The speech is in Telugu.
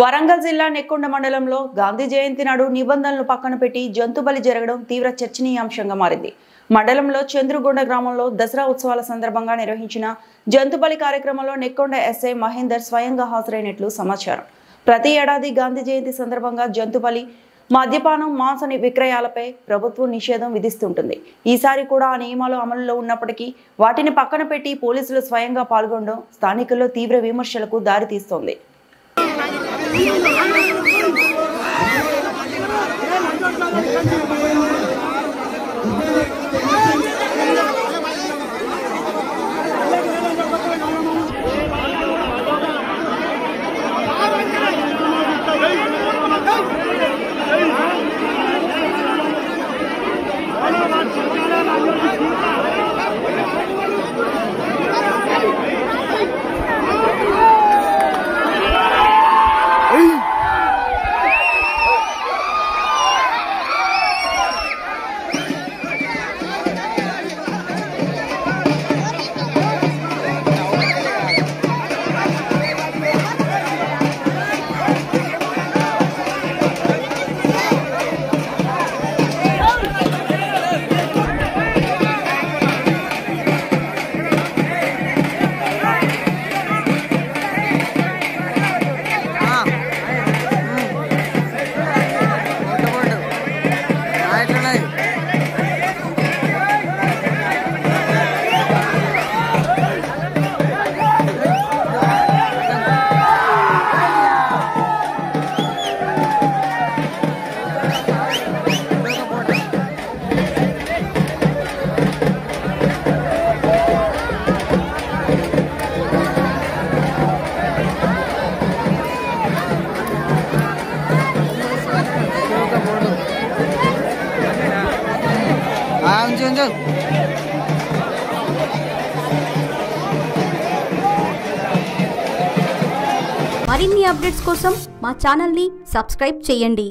వరంగల్ జిల్లా నెక్కొండ మండలంలో గాంధీ జయంతి నాడు నిబంధనలు పక్కన పెట్టి జంతు బలి జరగడం తీవ్ర చర్చనీయాంశంగా మారింది. మండలంలో చంద్రుగొండ గ్రామంలో దసరా ఉత్సవాల సందర్భంగా నిర్వహించిన జంతు బలి కార్యక్రమంలో నెక్కొండ ఎస్ఐ మహేందర్ స్వయంగా హాజరైనట్లు సమాచారం. ప్రతి ఏడాది గాంధీ జయంతి సందర్భంగా జంతు బలి, మద్యపానం, మాంస విక్రయాలపై ప్రభుత్వం నిషేధం విధిస్తుంటుంది. ఈసారి కూడా ఆ నియమాలు అమలులో ఉన్నప్పటికీ వాటిని పక్కన పెట్టి పోలీసులు స్వయంగా పాల్గొనడం స్థానికుల్లో తీవ్ర విమర్శలకు దారితీస్తోంది. మరిన్ని అప్డేట్స్ కోసం మా ఛానల్ని సబ్స్క్రైబ్ చేయండి.